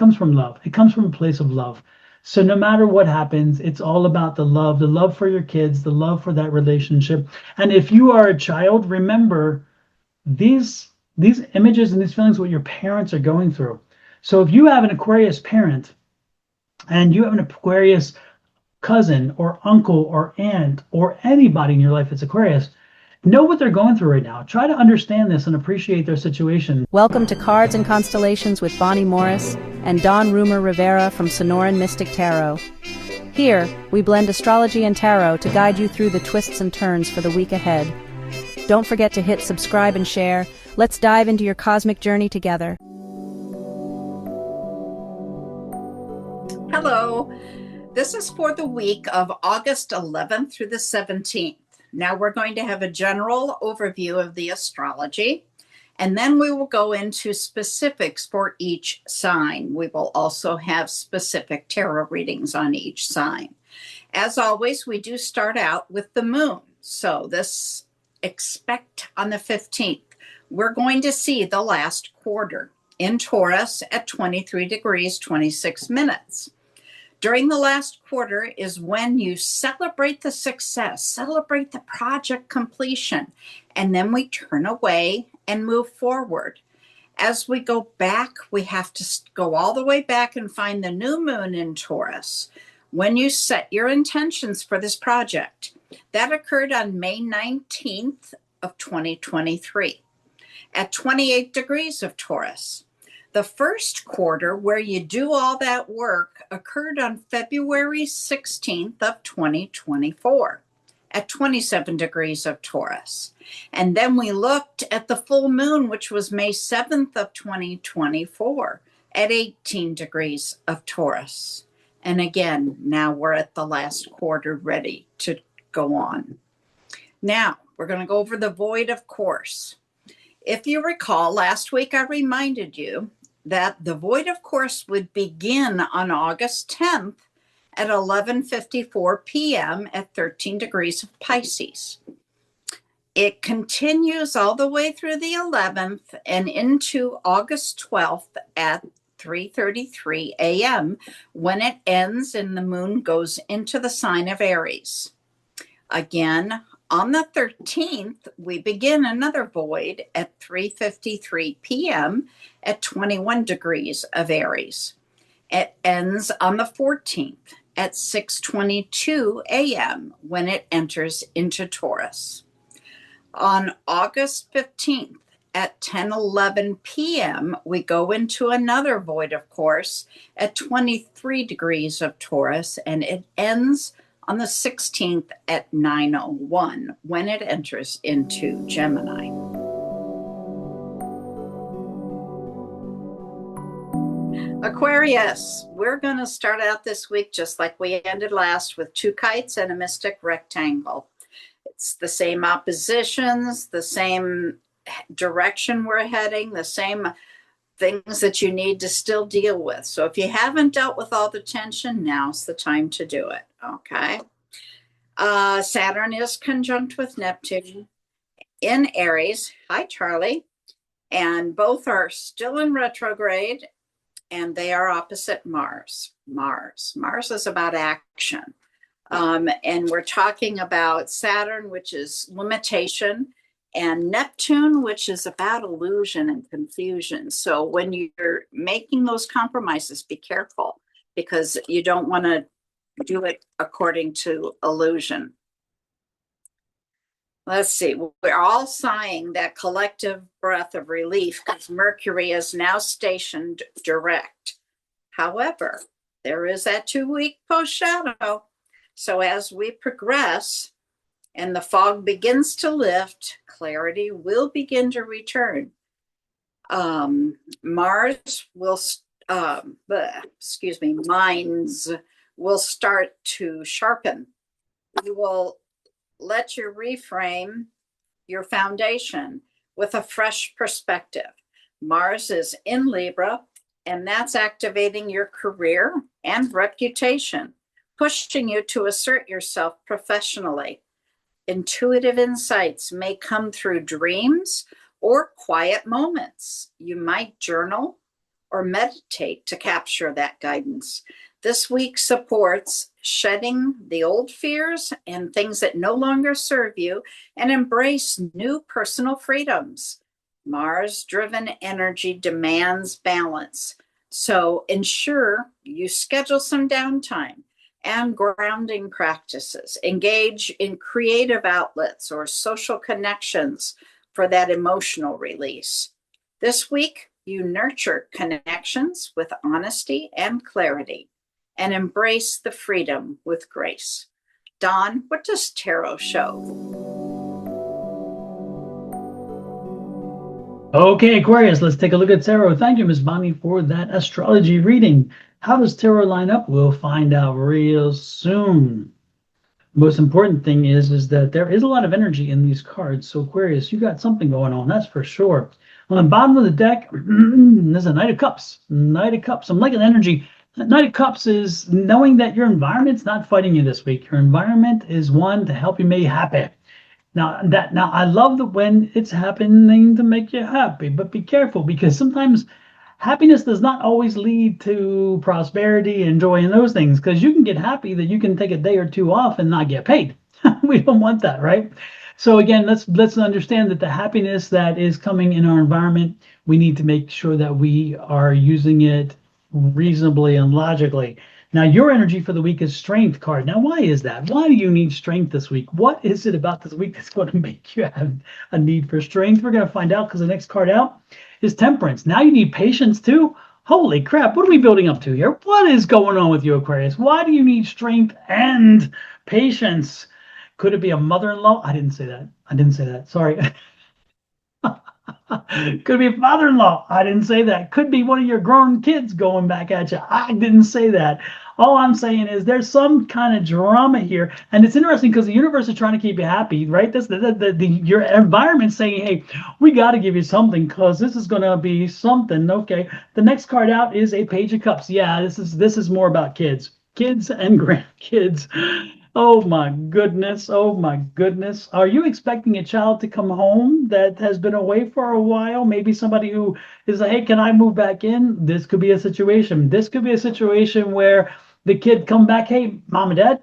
comes from love. It comes from a place of love. So no matter what happens, it's all about the love for your kids, the love for that relationship. And if you are a child, remember these these images and these feelings what your parents are going through. So if you have an Aquarius parent and you have an Aquarius cousin or uncle or aunt or anybody in your life that's Aquarius, know what they're going through right now. Try to understand this and appreciate their situation. Welcome to Cards and Constellations with Bonnie Morris and Don Rumor Rivera from Sonoran Mystic Tarot. Here, we blend astrology and tarot to guide you through the twists and turns for the week ahead. Don't forget to hit subscribe and share. Let's dive into your cosmic journey together. Hello, this is for the week of August 11th through the 17th. Now we're going to have a general overview of the astrology, and then we will go into specifics for each sign. We will also have specific tarot readings on each sign. As always, we do start out with the moon. So expect on the 15th, we're going to see the last quarter in Taurus at 23 degrees, 26 minutes. During the last quarter is when you celebrate the success, celebrate the project completion, and then we turn away and move forward. As we go back, we have to go all the way back and find the new moon in Taurus. When you set your intentions for this project, that occurred on May 19th of 2023 at 28 degrees of Taurus. The first quarter where you do all that work occurred on February 16th of 2024 at 27 degrees of Taurus. And then we looked at the full moon, which was May 7th of 2024 at 18 degrees of Taurus. And again, now we're at the last quarter ready to go on. Now, we're going to go over the void, of course. If you recall, last week I reminded you that the void, of course, would begin on August 10th at 11:54 p.m. at 13 degrees of Pisces. It continues all the way through the 11th and into August 12th at 3:33 a.m. when it ends and the moon goes into the sign of Aries. Again, on the 13th, we begin another void at 3:53 p.m. at 21 degrees of Aries. It ends on the 14th at 6:22 a.m. when it enters into Taurus. On August 15th at 10:11 p.m., we go into another void, of course, at 23 degrees of Taurus, and it ends on the 16th at 9:01 when it enters into Gemini. Aquarius, we're going to start out this week just like we ended last with two kites and a mystic rectangle. It's the same oppositions, the same direction we're heading, the same things that you need to still deal with. So if you haven't dealt with all the tension, now's the time to do it. Okay. Saturn is conjunct with Neptune in Aries. Hi, Charlie. And both are still in retrograde, and they are opposite Mars. Mars is about action. And we're talking about Saturn, which is limitation, and Neptune, which is about illusion and confusion. So when you're making those compromises, be careful because you don't want to do it according to illusion. Let's see. We're all sighing that collective breath of relief because Mercury is now stationed direct. However, there is that 2-week post shadow. So as we progress and the fog begins to lift, clarity will begin to return. Mars will, minds will start to sharpen. You will let you reframe your foundation with a fresh perspective. Mars is in Libra, and that's activating your career and reputation, pushing you to assert yourself professionally. Intuitive insights may come through dreams or quiet moments. You might journal or meditate to capture that guidance. This week supports shedding the old fears and things that no longer serve you and embrace new personal freedoms. Mars driven energy demands balance. So ensure you schedule some downtime and grounding practices. Engage in creative outlets or social connections for that emotional release. This week, you nurture connections with honesty and clarity and embrace the freedom with grace. Dawn, what does tarot show? Okay, Aquarius, let's take a look at tarot. Thank you, Miss Bonnie, for that astrology reading. How does tarot line up? We'll find out real soon. Most important thing is that there is a lot of energy in these cards. So Aquarius, you got something going on, that's for sure. On the bottom of the deck, there's a Knight of Cups. Knight of Cups. I'm liking energy. Knight of Cups is knowing that your environment's not fighting you this week. Your environment is one to help you make you happy. Now I love that when it's happening to make you happy, but be careful because sometimes happiness does not always lead to prosperity and joy and those things, because you can get happy that you can take a day or two off and not get paid. We don't want that, right? So again, let's understand that the happiness that is coming in our environment, we need to make sure that we are using it reasonably and logically. Now, your energy for the week is Strength card. Now, why is that? Why do you need strength this week? What is it about this week that's going to make you have a need for strength? We're going to find out because the next card out is Temperance. Now you need patience too? Holy crap, what are we building up to here? What is going on with you, Aquarius? Why do you need strength and patience? Could it be a mother-in-law? I didn't say that. I didn't say that. Sorry. Could be a father-in-law. I didn't say that. Could be one of your grown kids going back at you. I didn't say that. All I'm saying is there's some kind of drama here, and it's interesting because the universe is trying to keep you happy, right? That's your environment saying, "Hey, we got to give you something because this is going to be something." Okay. The next card out is a Page of Cups. Yeah, this is more about kids and grandkids. Oh my goodness. Oh my goodness. Are you expecting a child to come home that has been away for a while? Maybe somebody who is like, hey, can I move back in? This could be a situation. This could be a situation where the kid come back, hey, mom and dad,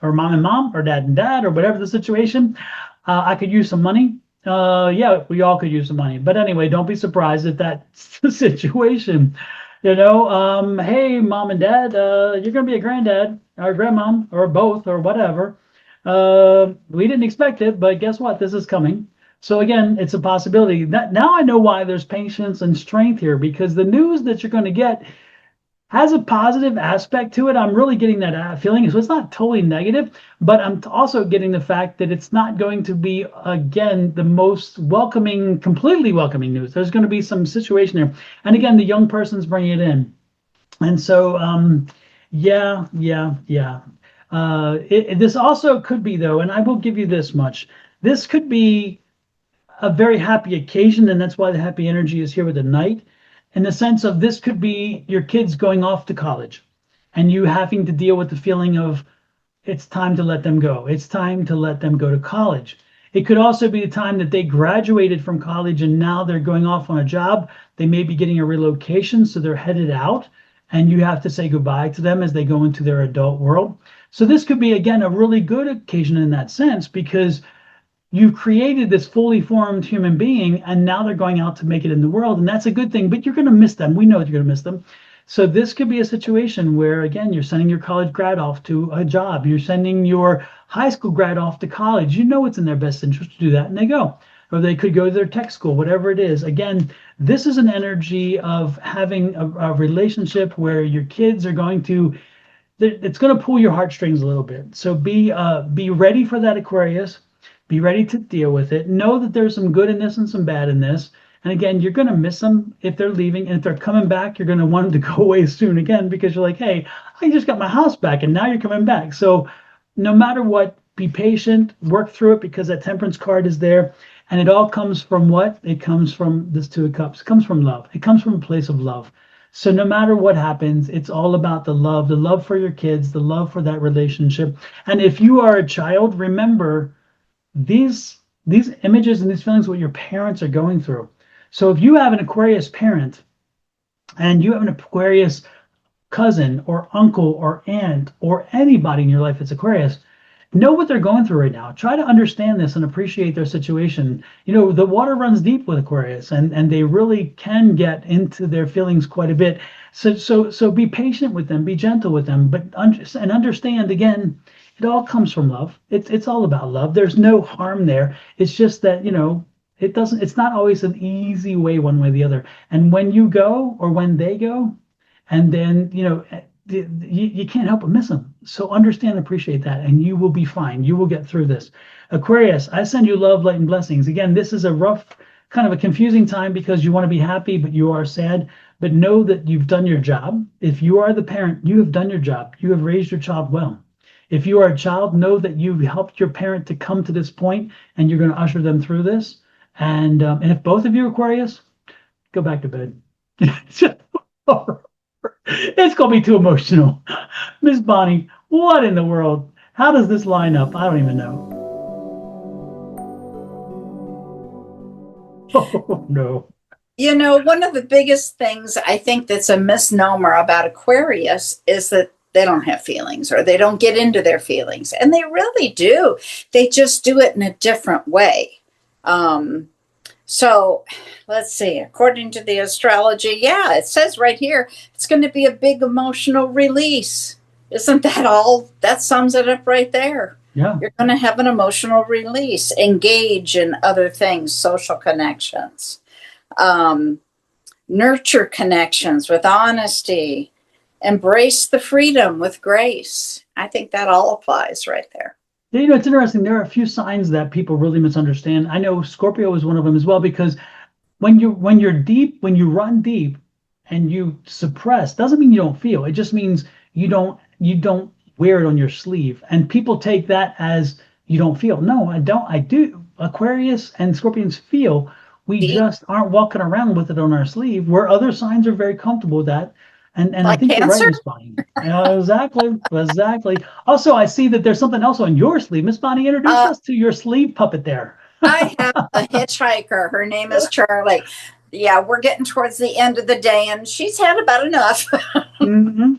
or mom and mom, or dad and dad, or whatever the situation. I could use some money. Yeah, we all could use some money. But anyway, don't be surprised if that's the situation. Hey, mom and dad, you're going to be a granddad or grandmom or both or whatever. We didn't expect it, but guess what? This is coming. So again, it's a possibility. Now I know why there's patience and strength here, because the news that you're going to get has a positive aspect to it. I'm really getting that feeling. So it's not totally negative, but I'm also getting the fact that it's not going to be, again, the most welcoming, completely welcoming news. There's going to be some situation there. And again, the young person's bringing it in. And so, yeah. This also could be, though, and I will give you this much. This could be a very happy occasion, and that's why the happy energy is here with the Knight. In the sense of this could be your kids going off to college and you having to deal with the feeling of it's time to let them go. It's time to let them go to college. It could also be the time that they graduated from college and now they're going off on a job. They may be getting a relocation, so they're headed out and you have to say goodbye to them as they go into their adult world. So this could be, again, a really good occasion in that sense, because you've created this fully formed human being and now they're going out to make it in the world, and that's a good thing, but you're going to miss them. We know that you're going to miss them. So this could be a situation where, again, you're sending your college grad off to a job. You're sending your high school grad off to college. You know it's in their best interest to do that, and they go. Or they could go to their tech school, whatever it is. Again, this is an energy of having a relationship where your kids are going to, it's going to pull your heartstrings a little bit. So be ready for that, Aquarius. Be ready to deal with it. Know that there's some good in this and some bad in this. And again, you're going to miss them if they're leaving. And if they're coming back, you're going to want them to go away soon again, because you're like, hey, I just got my house back and now you're coming back. So no matter what, be patient, work through it, because that Temperance card is there. And it all comes from what? It comes from this Two of Cups. It comes from love. It comes from a place of love. So no matter what happens, it's all about the love for your kids, the love for that relationship. And if you are a child, remember, these images and these feelings, what your parents are going through. So if you have an Aquarius parent and you have an Aquarius cousin or uncle or aunt or anybody in your life that's Aquarius, know what they're going through right now. Try to understand this and appreciate their situation. You know, the water runs deep with Aquarius, and they really can get into their feelings quite a bit. So be patient with them, be gentle with them, but and understand again, it all comes from love. It's all about love. There's no harm there. It's just that, it doesn't, it's not always an easy way one way or the other. And when you go or when they go, and then you can't help but miss them. So understand and appreciate that, and you will be fine. You will get through this. Aquarius, I send you love, light, and blessings. Again, this is a rough, kind of a confusing time because you want to be happy, but you are sad. But know that you've done your job. If you are the parent, you have done your job. You have raised your child well. If you are a child, know that you've helped your parent to come to this point, and you're going to usher them through this. And if both of you are Aquarius, go back to bed. It's gonna be too emotional. Miss Bonnie, what in the world? How does this line up? I don't even know. Oh no. One of the biggest things I think that's a misnomer about Aquarius is that they don't have feelings or they don't get into their feelings. And they really do. They just do it in a different way. So let's see, according to the astrology, yeah, it says right here, it's going to be a big emotional release. Isn't that all? That sums it up right there. Yeah. You're going to have an emotional release, engage in other things, social connections, nurture connections with honesty, embrace the freedom with grace. I think that all applies right there. Yeah, it's interesting. There are a few signs that people really misunderstand. I know Scorpio is one of them as well, because when you're deep, when you run deep and you suppress, doesn't mean you don't feel. It just means you don't wear it on your sleeve. And people take that as you don't feel. No, I don't. I do. Aquarius and Scorpions feel. We Deep, just aren't walking around with it on our sleeve, where other signs are very comfortable with that. And I like think you're right, Cancer. Miss Bonnie. Exactly, exactly. Also, I see that there's something else on your sleeve. Miss Bonnie, introduce Uh, us to your sleeve puppet there. I have a hitchhiker. Her name is Charlie. Yeah, we're getting towards the end of the day, and she's had about enough.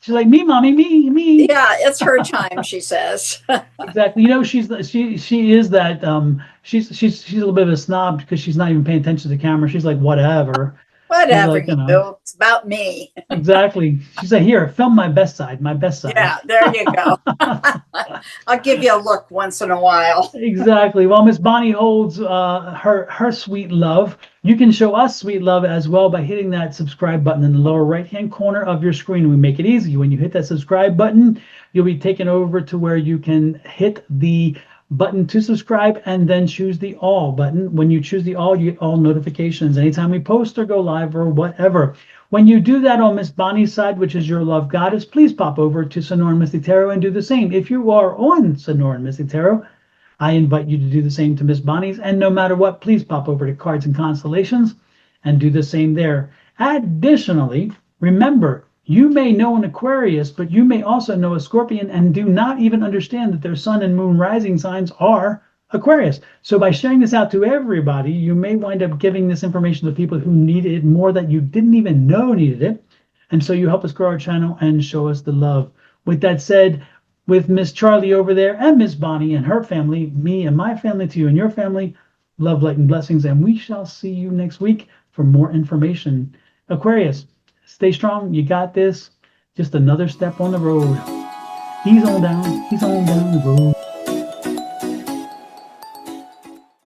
She's like, me, mommy, me. Yeah, it's her time, she says. Exactly. She is that she's a little bit of a snob because she's not even paying attention to the camera. She's like, whatever. She's Whatever like, you do, it's about me. exactly. She's like, here, film my best side, my best side. Yeah, there you go. I'll give you a look once in a while. Exactly. Well, Miss Bonnie holds her sweet love. You can show us sweet love as well by hitting that subscribe button in the lower right-hand corner of your screen. We make it easy. When you hit that subscribe button, you'll be taken over to where you can hit the button to subscribe and then choose the all button. When you choose the all, you get all notifications anytime we post or go live or whatever. When you do that on Miss Bonnie's side, which is your love goddess, please pop over to Sonoran Mystic Tarot and do the same. If you are on Sonoran Mystic Tarot, I invite you to do the same to Miss Bonnie's. And no matter what, please pop over to Cards and Constellations and do the same there. Additionally, remember, you may know an Aquarius, but you may also know a Scorpion and do not even understand that their sun and moon rising signs are Aquarius. So by sharing this out to everybody, you may wind up giving this information to people who need it more that you didn't even know needed it. And so you help us grow our channel and show us the love. With that said, with Miss Charlie over there and Miss Bonnie and her family, me and my family, to you and your family, love, light, and blessings. And we shall see you next week for more information. Aquarius, stay strong. You got this. Just another step on the road. He's on down the road.